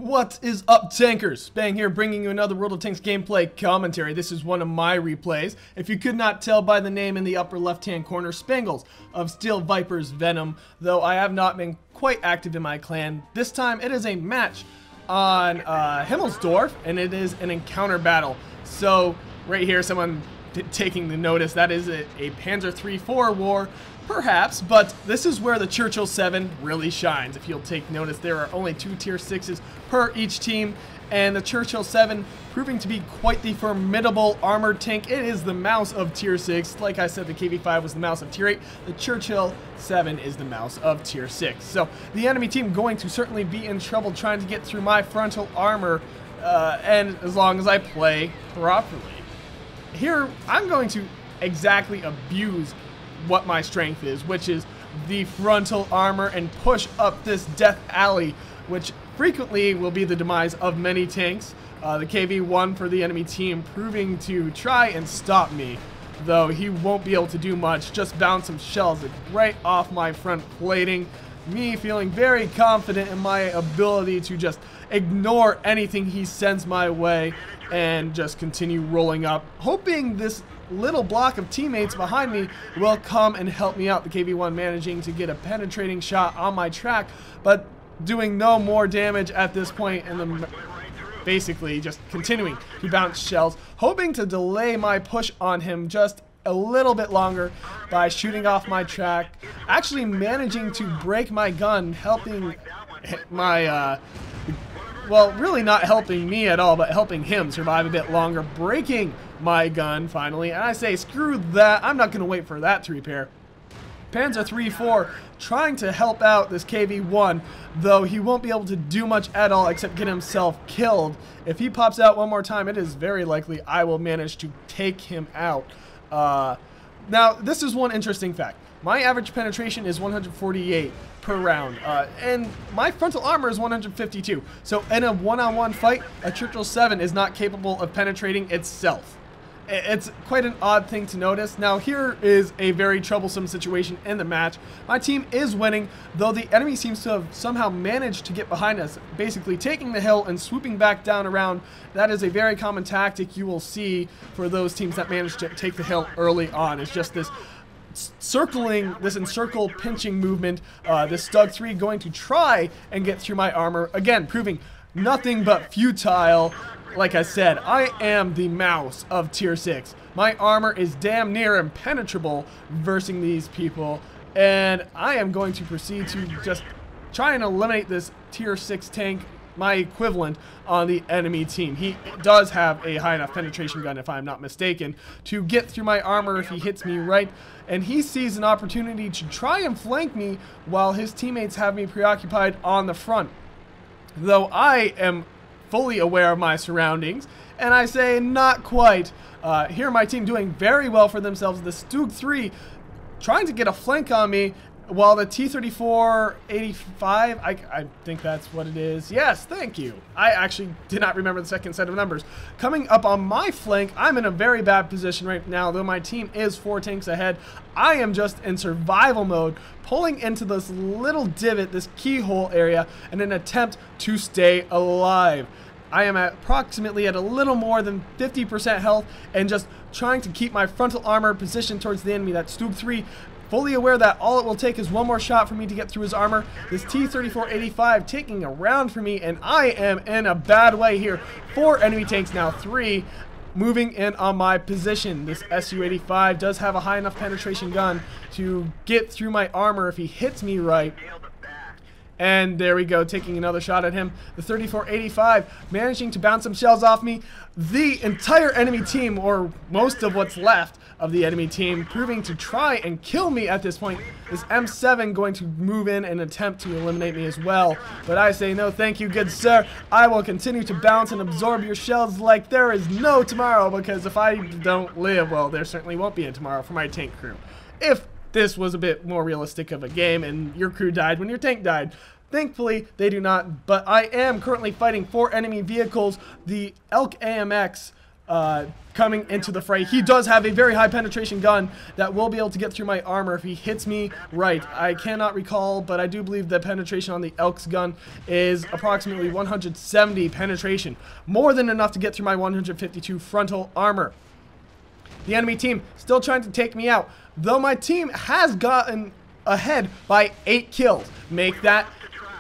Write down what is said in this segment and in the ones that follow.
What is up, tankers? Spang here, bringing you another World of Tanks gameplay commentary. This is one of my replays. If you could not tell by the name in the upper left-hand corner, Spangles of Steel Viper's Venom, though I have not been quite active in my clan. This time it is a match on Himmelsdorf, and it is an encounter battle. So, right here, someone taking the notice, that is a Panzer III-4 war, perhaps, but this is where the Churchill VII really shines. If you'll take notice, there are only 2 tier 6s per each team, and the Churchill VII proving to be quite the formidable armored tank. It is the mouse of tier 6. Like I said, the KV-5 was the mouse of tier 8. The Churchill VII is the mouse of tier 6. So the enemy team going to certainly be in trouble trying to get through my frontal armor, and as long as I play properly. Here, I'm going to exactly abuse what my strength is, which is the frontal armor, and push up this death alley, which frequently will be the demise of many tanks. The KV-1 for the enemy team proving to try and stop me, though he won't be able to do much, just bounce some shells right off my front plating. Me feeling very confident in my ability to just ignore anything he sends my way and just continue rolling up, hoping this little block of teammates behind me will come and help me out. The KV-1 managing to get a penetrating shot on my track, but doing no more damage at this point, and then basically just continuing to bounce shells, hoping to delay my push on him just a little bit longer by shooting off my track, actually managing to break my gun, helping my well, really not helping me at all, but helping him survive a bit longer, breaking my gun finally. And I say, screw that, I'm not going to wait for that to repair. Panzer III-4 trying to help out this KV-1, though he won't be able to do much at all except get himself killed. If he pops out one more time, it is very likely I will manage to take him out. Now, this is one interesting fact. My average penetration is 148 per round, and my frontal armor is 152. So in a one-on-one fight, a Churchill VII is not capable of penetrating itself. It's quite an odd thing to notice. Now, here is a very troublesome situation in the match. My team is winning, though the enemy seems to have somehow managed to get behind us, basically taking the hill and swooping back down around. That is a very common tactic you will see for those teams that manage to take the hill early on. It's just this circling, this encircle pinching movement. This Stug 3 going to try and get through my armor, again proving nothing but futile. Like I said, I am the mouse of tier 6. My armor is damn near impenetrable versing these people, and I am going to proceed to just try and eliminate this tier 6 tank, my equivalent, on the enemy team. He does have a high enough penetration gun, if I'm not mistaken, to get through my armor if he hits me right, and he sees an opportunity to try and flank me while his teammates have me preoccupied on the front. Though I am fully aware of my surroundings, and I say not quite. Here my team doing very well for themselves. The Stug 3 trying to get a flank on me, while the T-34-85, I think that's what it is. Yes, thank you. I actually did not remember the second set of numbers. Coming up on my flank, I'm in a very bad position right now, though my team is 4 tanks ahead. I am just in survival mode, pulling into this little divot, this keyhole area, in an attempt to stay alive. I am approximately at a little more than 50% health, and just trying to keep my frontal armor positioned towards the enemy. That Stug 3 fully aware that all it will take is one more shot for me to get through his armor. This T-34-85 taking a round for me, and I am in a bad way here. 4 enemy tanks now, 3 moving in on my position. This Su-85 does have a high enough penetration gun to get through my armor if he hits me right. And there we go, taking another shot at him. The 34-85 managing to bounce some shells off me. The entire enemy team, or most of what's left of the enemy team, proving to try and kill me at this point. This M7 going to move in and attempt to eliminate me as well. But I say no thank you, good sir. I will continue to bounce and absorb your shells like there is no tomorrow, because if I don't live, well, there certainly won't be a tomorrow for my tank crew. If this was a bit more realistic of a game and your crew died when your tank died. Thankfully, they do not, but I am currently fighting 4 enemy vehicles. The Elk AMX coming into the fray. He does have a very high penetration gun that will be able to get through my armor if he hits me right. I cannot recall, but I do believe the penetration on the Elk's gun is approximately 170 penetration. More than enough to get through my 152 frontal armor. The enemy team still trying to take me out, though my team has gotten ahead by 8 kills. Make that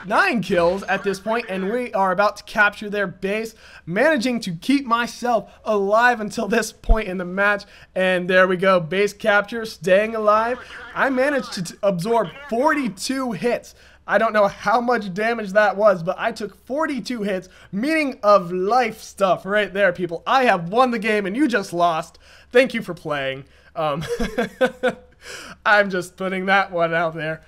9 kills at this point, and we are about to capture their base, managing to keep myself alive until this point in the match. And there we go, base capture, staying alive. I managed to absorb 42 hits. I don't know how much damage that was, but I took 42 hits, meaning of life stuff right there, people. I have won the game and you just lost. Thank you for playing. I'm just putting that one out there.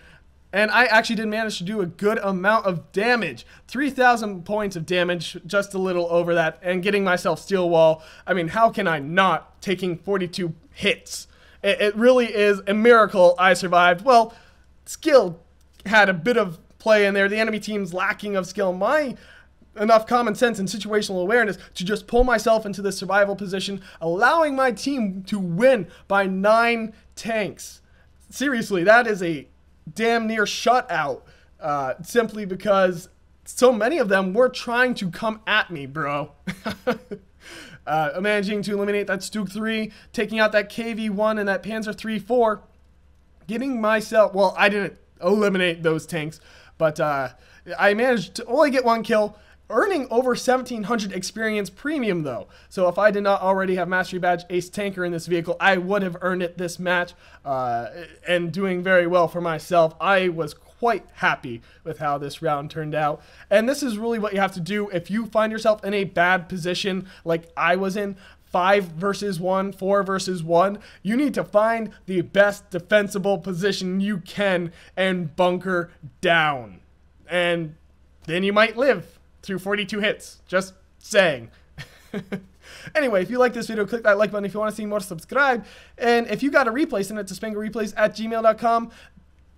And I actually did manage to do a good amount of damage. 3,000 points of damage, just a little over that, and getting myself steel wall. I mean, how can I not, taking 42 hits? It really is a miracle I survived. Well, skill had a bit of play in there. The enemy team's lacking of skill. My enough common sense and situational awareness to just pull myself into this survival position, allowing my team to win by 9 tanks. Seriously, that is a damn near shutout, simply because so many of them were trying to come at me, bro. Managing to eliminate that Stuk 3, taking out that KV-1 and that Panzer 3-4, getting myself, well, I didn't eliminate those tanks, but I managed to only get 1 kill, earning over 1,700 experience premium though. So if I did not already have Mastery Badge Ace Tanker in this vehicle, I would have earned it this match, and doing very well for myself. I was quite happy with how this round turned out. And this is really what you have to do if you find yourself in a bad position like I was in. 5 versus 1, 4 versus 1. You need to find the best defensible position you can and bunker down. And then you might live through 42 hits. Just saying. Anyway, if you like this video, click that like button. If you want to see more, subscribe. And if you got a replay, send it to spanglereplays@gmail.com.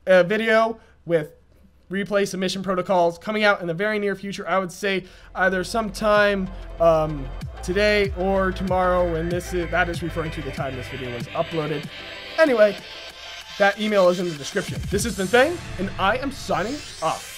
A video with replay submission protocols coming out in the very near future. I would say either sometime today or tomorrow, when that is referring to the time this video was uploaded. Anyway, that email is in the description. This has been Fang, and I am signing off.